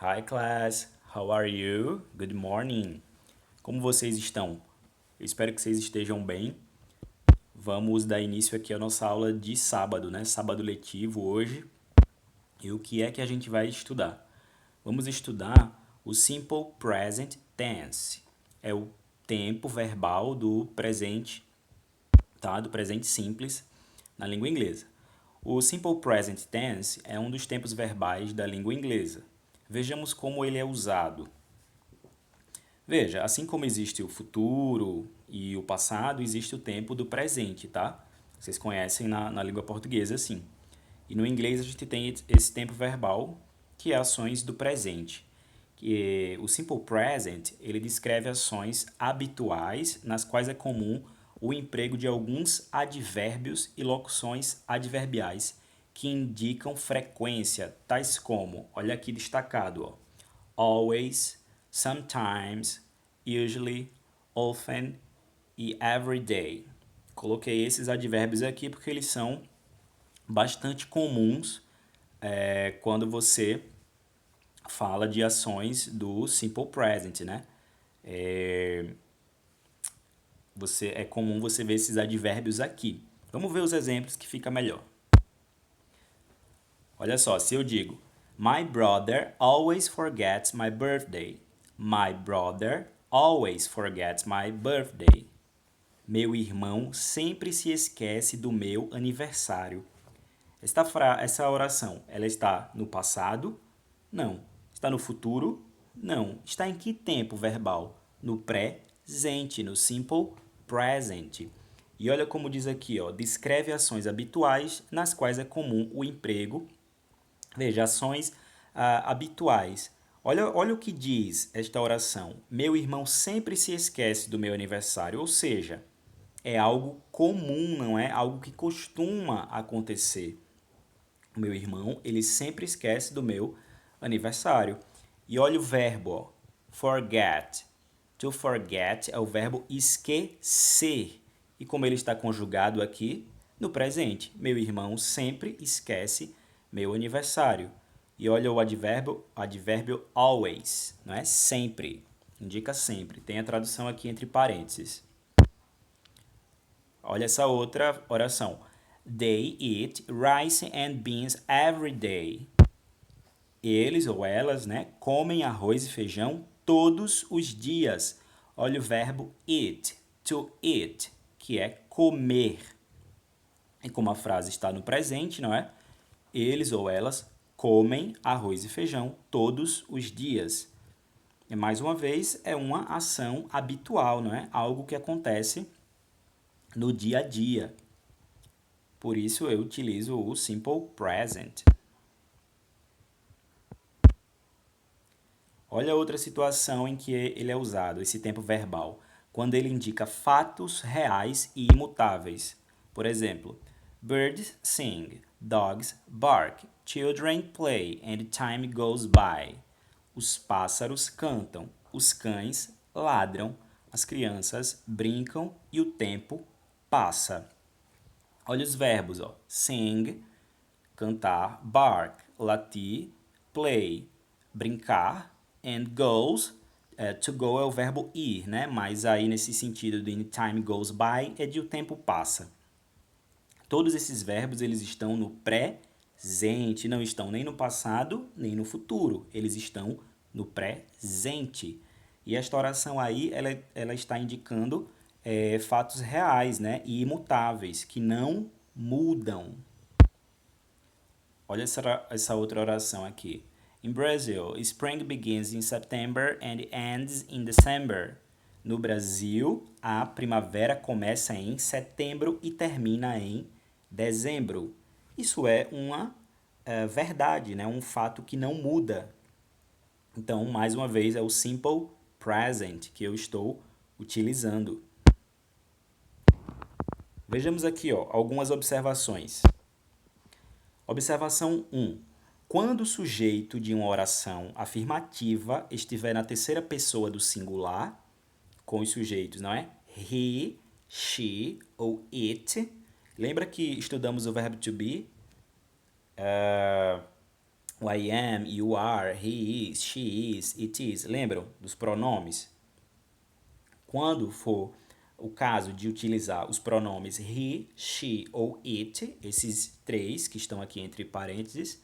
Hi class, how are you? Good morning. Como vocês estão? Eu espero que vocês estejam bem. Vamos dar início aqui à nossa aula de sábado, né? Sábado letivo hoje. E o que é que a gente vai estudar? Vamos estudar o Simple Present Tense. É o tempo verbal do presente, tá? Do presente simples na língua inglesa. O Simple Present Tense é um dos tempos verbais da língua inglesa. Vejamos como ele é usado. Veja, assim como existe o futuro e o passado, existe o tempo do presente, tá? Vocês conhecem na língua portuguesa assim. E no inglês a gente tem esse tempo verbal, que é ações do presente. Que o simple present, ele descreve ações habituais nas quais é comum o emprego de alguns advérbios e locuções adverbiais que indicam frequência, tais como, olha aqui destacado, ó, always, sometimes, usually, often e every day. Coloquei esses advérbios aqui porque eles são bastante comuns quando você fala de ações do simple present, né? É comum você ver esses advérbios aqui. Vamos ver os exemplos que fica melhor. Olha só, se eu digo My brother always forgets my birthday. My brother always forgets my birthday. Meu irmão sempre se esquece do meu aniversário. Essa oração, ela está no passado? Não. Está no futuro? Não. Está em que tempo verbal? No presente, no simple present. E olha como diz aqui, ó, descreve ações habituais nas quais é comum o emprego. Veja, ações habituais. Olha o que diz esta oração. Meu irmão sempre se esquece do meu aniversário. Ou seja, é algo comum, não é algo que costuma acontecer. O meu irmão, ele sempre esquece do meu aniversário. E olha o verbo, ó, forget. To forget é o verbo esquecer. E como ele está conjugado aqui no presente, meu irmão sempre esquece meu aniversário. E olha o advérbio always, não é? Sempre. Indica sempre. Tem a tradução aqui entre parênteses. Olha essa outra oração. They eat rice and beans every day. Eles ou elas, né, comem arroz e feijão todos os dias. Olha o verbo eat, to eat, que é comer. E como a frase está no presente, não é? Eles ou elas comem arroz e feijão todos os dias. E mais uma vez, é uma ação habitual, não é? Algo que acontece no dia a dia. Por isso eu utilizo o simple present. Olha outra situação em que ele é usado, esse tempo verbal, quando ele indica fatos reais e imutáveis. Por exemplo, birds sing, dogs bark, children play and time goes by. Os pássaros cantam, os cães ladram, as crianças brincam e o tempo passa. Olha os verbos, ó. Sing, cantar, bark, latir, play, brincar, and goes, to go é o verbo ir, né? Mas aí nesse sentido de time goes by é de o tempo passa. Todos esses verbos eles estão no presente, não estão nem no passado nem no futuro, eles estão no presente. E esta oração aí ela está indicando fatos reais, né? E imutáveis que não mudam. Olha essa outra oração aqui. In Brazil, spring begins in September and ends in December. No Brasil, a primavera começa em setembro e termina em dezembro. Isso é uma verdade, né? Um fato que não muda. Então, mais uma vez, é o simple present que eu estou utilizando. Vejamos aqui, ó, algumas observações. Observação 1. Quando o sujeito de uma oração afirmativa estiver na terceira pessoa do singular, com os sujeitos, não é? He, she ou it. Lembra que estudamos o verbo to be? O I am, you are, he is, she is, it is. Lembram dos pronomes? Quando for o caso de utilizar os pronomes he, she ou it, esses três que estão aqui entre parênteses,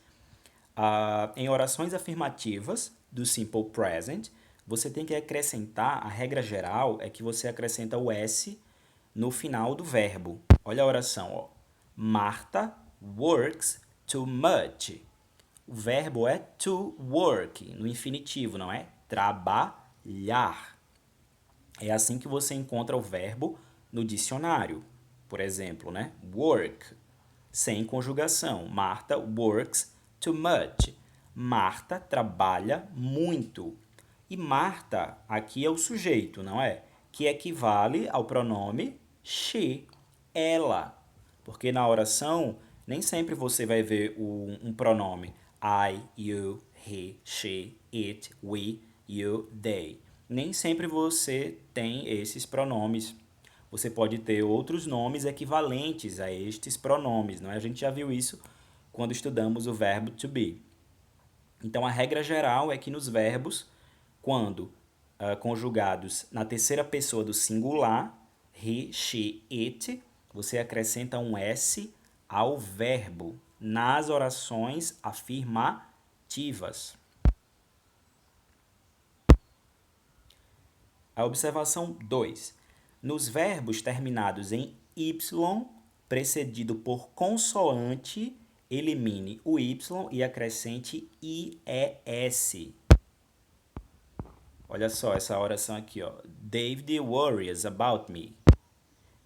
em orações afirmativas do simple present, você tem que acrescentar, a regra geral é que você acrescenta o S no final do verbo. Olha a oração, ó. Martha works too much. O verbo é to work, no infinitivo, não é? Trabalhar. É assim que você encontra o verbo no dicionário. Por exemplo, né? Work, sem conjugação. Martha works too much. Marta trabalha muito. E Marta aqui é o sujeito, não é? Que equivale ao pronome she, ela. Porque na oração, nem sempre você vai ver um pronome I, you, he, she, it, we, you, they. Nem sempre você tem esses pronomes. Você pode ter outros nomes equivalentes a estes pronomes, não é? A gente já viu isso quando estudamos o verbo to be. Então, a regra geral é que nos verbos, quando conjugados na terceira pessoa do singular, he, she, it, você acrescenta um S ao verbo nas orações afirmativas. A observação 2. Nos verbos terminados em Y, precedido por consoante, elimine o Y e acrescente IES. Olha só essa oração aqui, ó. David worries about me.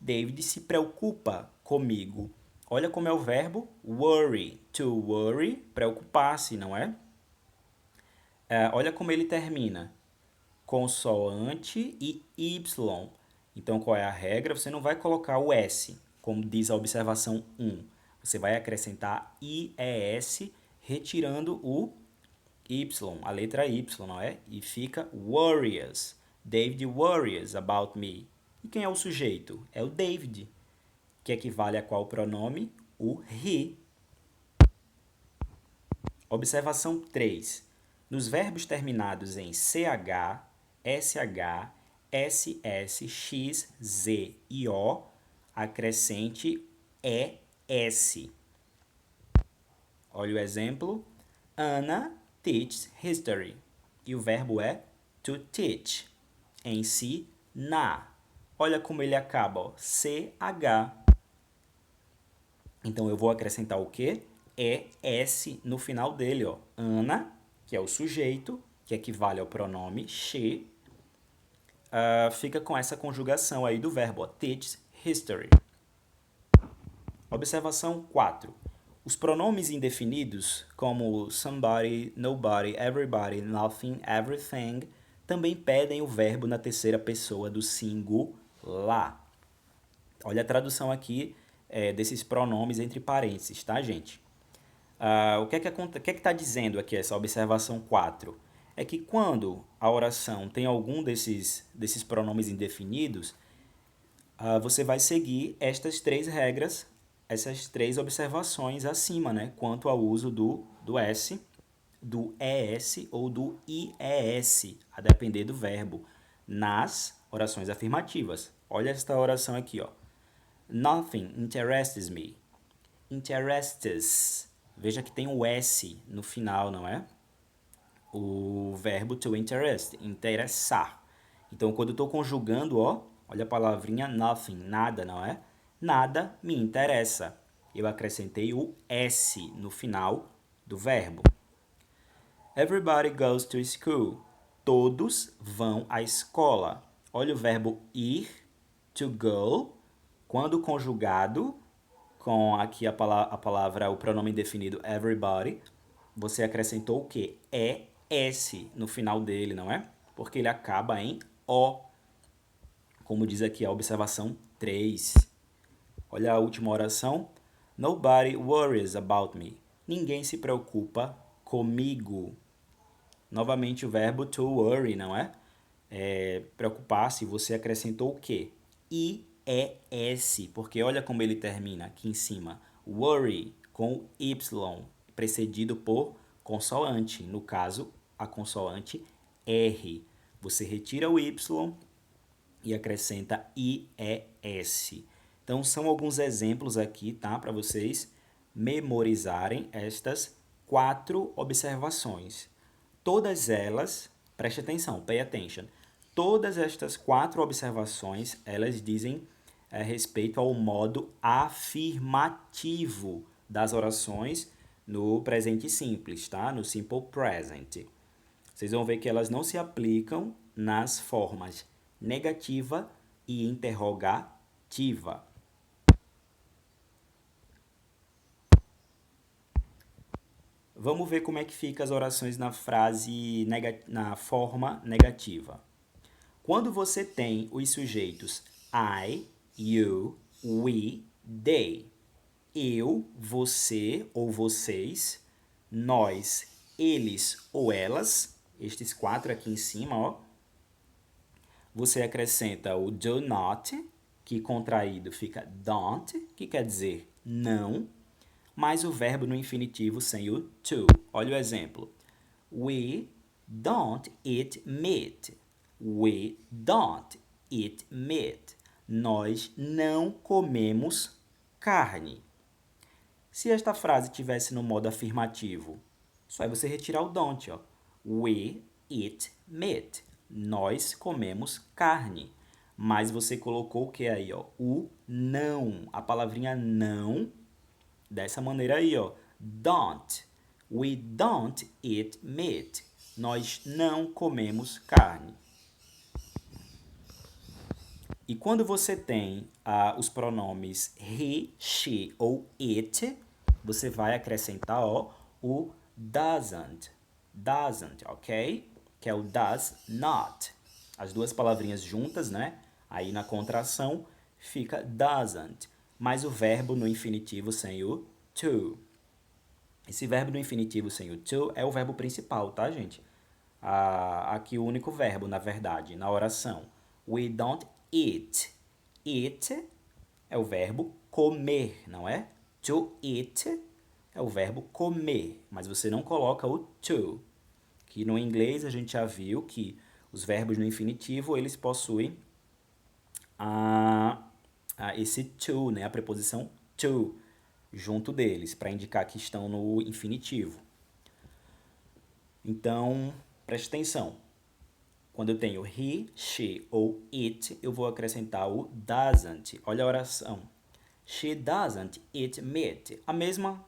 David se preocupa comigo. Olha como é o verbo worry. To worry, preocupar-se, não é? Olha como ele termina. Consoante e Y. Então, qual é a regra? Você não vai colocar o S, como diz a observação 1. Você vai acrescentar IES, retirando o Y, a letra Y, não é? E fica worries. David worries about me. E quem é o sujeito? É o David, que equivale a qual pronome? O he. Observação 3. Nos verbos terminados em CH, SH, SS, X, Z e O, acrescente ES. Olha o exemplo. Anna teaches history. E o verbo é to teach. Ensinar. Olha como ele acaba, ó. CH. Então, eu vou acrescentar o quê? ES no final dele, ó. Ana, que é o sujeito, que equivale ao pronome she, fica com essa conjugação aí do verbo, ó. Teach history. Observação 4. Os pronomes indefinidos, como somebody, nobody, everybody, nothing, everything, também pedem o verbo na terceira pessoa do singular. Olha a tradução aqui desses pronomes entre parênteses, tá, gente? O que é que está dizendo aqui essa observação 4? É que quando a oração tem algum desses pronomes indefinidos, você vai seguir estas três regras, essas três observações acima, né? Quanto ao uso do S, do ES ou do IES, a depender do verbo, nas orações afirmativas. Olha esta oração aqui, ó. Nothing interests me. Interests. Veja que tem o S no final, não é? O verbo to interest, interessar. Então, quando eu estou conjugando, ó, olha a palavrinha nothing, nada, não é? Nada me interessa. Eu acrescentei o S no final do verbo. Everybody goes to school. Todos vão à escola. Olha o verbo ir, to go, quando conjugado com aqui a palavra, o pronome definido everybody, você acrescentou o quê? ES no final dele, não é? Porque ele acaba em O, como diz aqui a observação 3. Olha a última oração. Nobody worries about me. Ninguém se preocupa comigo. Novamente o verbo to worry, não é? Preocupar-se, você acrescentou o quê? IES, porque olha como ele termina aqui em cima. Worry, com Y, precedido por consoante. No caso, a consoante R. Você retira o Y e acrescenta IES. Então, são alguns exemplos aqui, tá? Para vocês memorizarem estas 4 observações. Todas elas, preste atenção, pay attention. Todas estas 4 observações, elas dizem respeito ao modo afirmativo das orações no presente simples, tá? No simple present. Vocês vão ver que elas não se aplicam nas formas negativa e interrogativa. Vamos ver como é que fica as orações na frase na forma negativa. Quando você tem os sujeitos I, you, we, they, eu, você ou vocês, nós, eles ou elas, estes 4 aqui em cima, ó, você acrescenta o do not, que contraído fica don't, que quer dizer não, mais o verbo no infinitivo sem o to. Olha o exemplo. We don't eat meat. We don't eat meat. Nós não comemos carne. Se esta frase tivesse no modo afirmativo, só é você retirar o don't, ó. We eat meat. Nós comemos carne. Mas você colocou o que aí, ó? O não. A palavrinha não, dessa maneira aí, ó. Don't. We don't eat meat. Nós não comemos carne. E quando você tem os pronomes he, she ou it, você vai acrescentar ó, o doesn't. Doesn't, ok? Que é o does not. As duas palavrinhas juntas, né? Aí na contração fica doesn't. Mais o verbo no infinitivo sem o to. Esse verbo no infinitivo sem o to é o verbo principal, tá, gente? Aqui o único verbo, na verdade, na oração. We don't eat. Eat é o verbo comer, não é? To eat é o verbo comer, mas você não coloca o to. Que no inglês a gente já viu que os verbos no infinitivo, eles possuem esse to, né? A preposição to junto deles, para indicar que estão no infinitivo. Então, preste atenção. Quando eu tenho he, she ou it, eu vou acrescentar o doesn't. Olha a oração. She doesn't eat meat. A mesma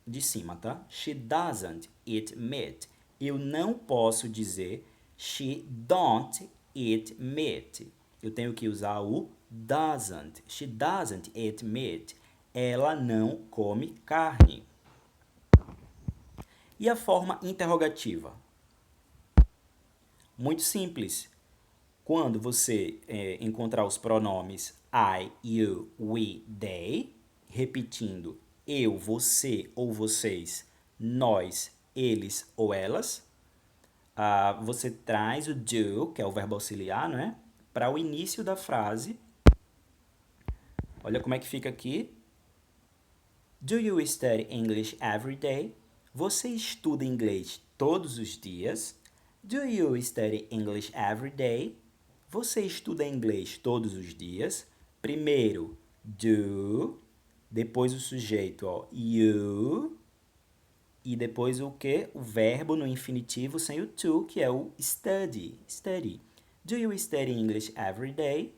de cima, tá? She doesn't eat meat. Eu não posso dizer she don't eat meat. Eu tenho que usar o doesn't. She doesn't eat meat. Ela não come carne. E a forma interrogativa? Muito simples. Quando você encontrar os pronomes I, you, we, they, repetindo eu, você ou vocês, nós, eles ou elas, você traz o do, que é o verbo auxiliar, não é? Para o início da frase. Olha como é que fica aqui. Do you study English every day? Você estuda inglês todos os dias? Do you study English every day? Você estuda inglês todos os dias? Primeiro, do, depois o sujeito, ó, you, e depois o que? O verbo no infinitivo sem o to, que é o study. Study. Do you study English every day?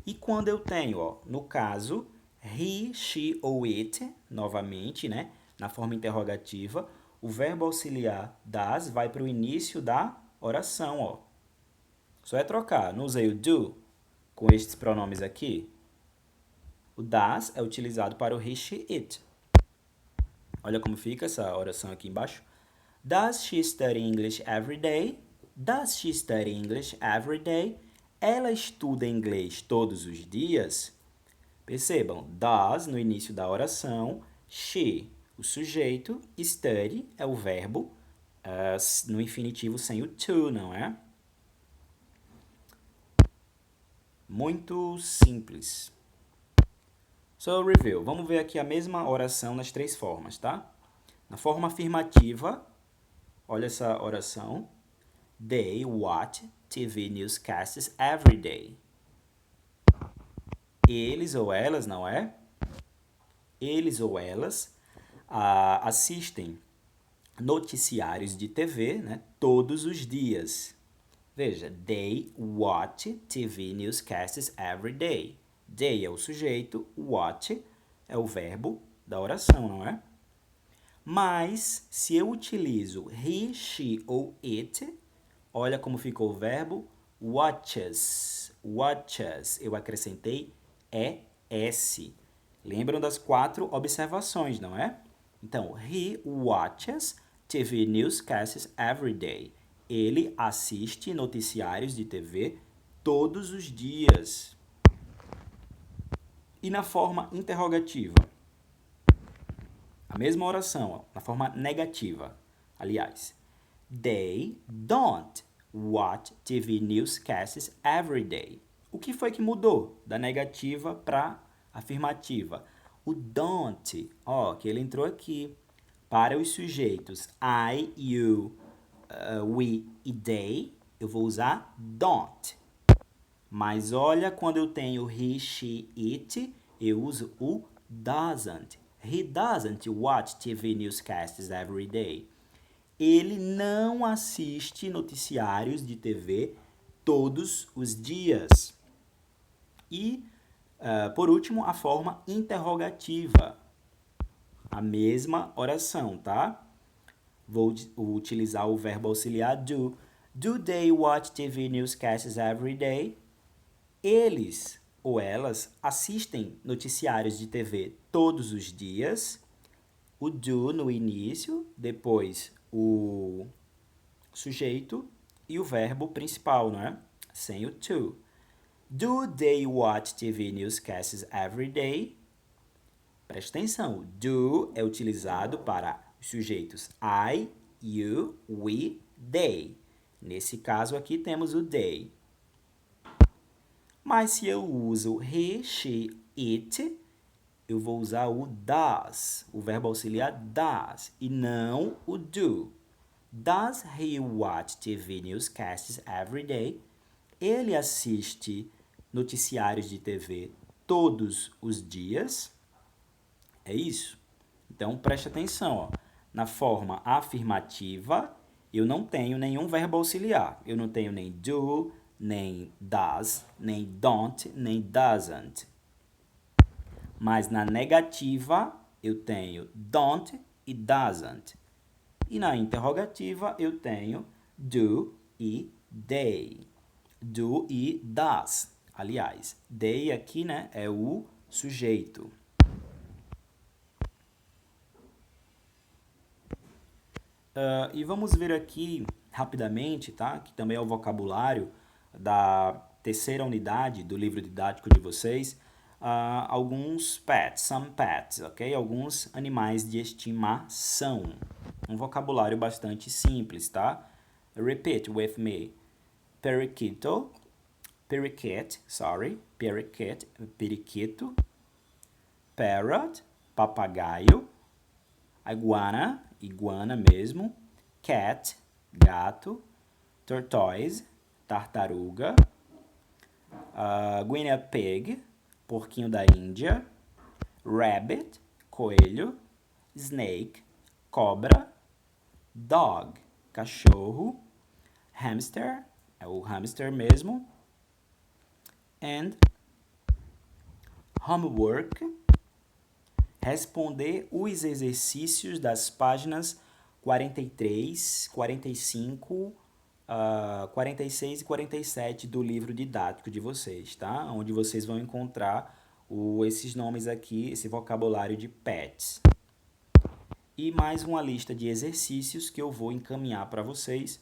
E quando eu tenho, ó, no caso, he, she ou it, novamente, né, na forma interrogativa, o verbo auxiliar das vai para o início da oração, ó. Só é trocar. Não usei o do com estes pronomes aqui. O das é utilizado para o he, she, it. Olha como fica essa oração aqui embaixo. Does she study English every day? Does she study English every day? Ela estuda inglês todos os dias? Percebam, does no início da oração, she, o sujeito, study é o verbo no infinitivo sem o to, não é? Muito simples. So, review. Vamos ver aqui a mesma oração nas 3 formas, tá? Na forma afirmativa, olha essa oração. They watch TV newscasts every day. Eles ou elas, não é? Eles ou elas assistem noticiários de TV, né, todos os dias. Veja, they watch TV newscasts every day. They é o sujeito, watch é o verbo da oração, não é? Mas, se eu utilizo he, she ou it, olha como ficou o verbo watches. Watches. Eu acrescentei es. Lembram das 4 observações, não é? Então, he watches TV newscasts every day. Ele assiste noticiários de TV todos os dias. E na forma interrogativa? A mesma oração, ó, na forma negativa. Aliás, they don't watch TV newscasts every day. O que foi que mudou da negativa para afirmativa? O don't, ó, que ele entrou aqui. Para os sujeitos I, you, we e they, eu vou usar don't. Mas olha, quando eu tenho he, she, it, eu uso o doesn't. He doesn't watch TV newscasts every day. Ele não assiste noticiários de TV todos os dias. E, por último, a forma interrogativa. A mesma oração, tá? Vou utilizar o verbo auxiliar do. Do they watch TV newscasts every day? Eles ou elas assistem noticiários de TV todos os dias. O do no início, depois o sujeito e o verbo principal, não é? Sem o to. Do they watch TV newscasts every day? Presta atenção, do é utilizado para os sujeitos I, you, we, they. Nesse caso aqui temos o they. Mas se eu uso he, she, it, eu vou usar o does, o verbo auxiliar does, e não o do. Does he watch TV newscasts every day? Ele assiste noticiários de TV todos os dias? É isso? Então, preste atenção. Ó. Na forma afirmativa, eu não tenho nenhum verbo auxiliar. Eu não tenho nem do, nem does, nem don't, nem doesn't. Mas na negativa, eu tenho don't e doesn't. E na interrogativa, eu tenho do e they. Do e does. Aliás, they aqui, né, é o sujeito. E vamos ver aqui rapidamente, tá? Que também é o vocabulário da terceira unidade do livro didático de vocês. Alguns pets, some pets, ok? Alguns animais de estimação. Um vocabulário bastante simples, tá? Repeat with me. Periquito, periquet, periquito. Parrot, papagaio. Iguana mesmo. Cat, gato. Tortoise, tartaruga. Guinea pig, porquinho da Índia. Rabbit, coelho. Snake, cobra. Dog, cachorro. Hamster, é o hamster mesmo. And homework, responder os exercícios das páginas 43, 45, 46 e 47 do livro didático de vocês, tá? Onde vocês vão encontrar esses nomes aqui, esse vocabulário de pets. E mais uma lista de exercícios que eu vou encaminhar para vocês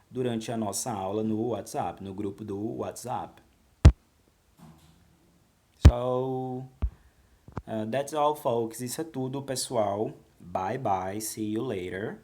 durante a nossa aula no WhatsApp, no grupo do WhatsApp. So, that's all, folks. Isso é tudo, pessoal. Bye, bye. See you later.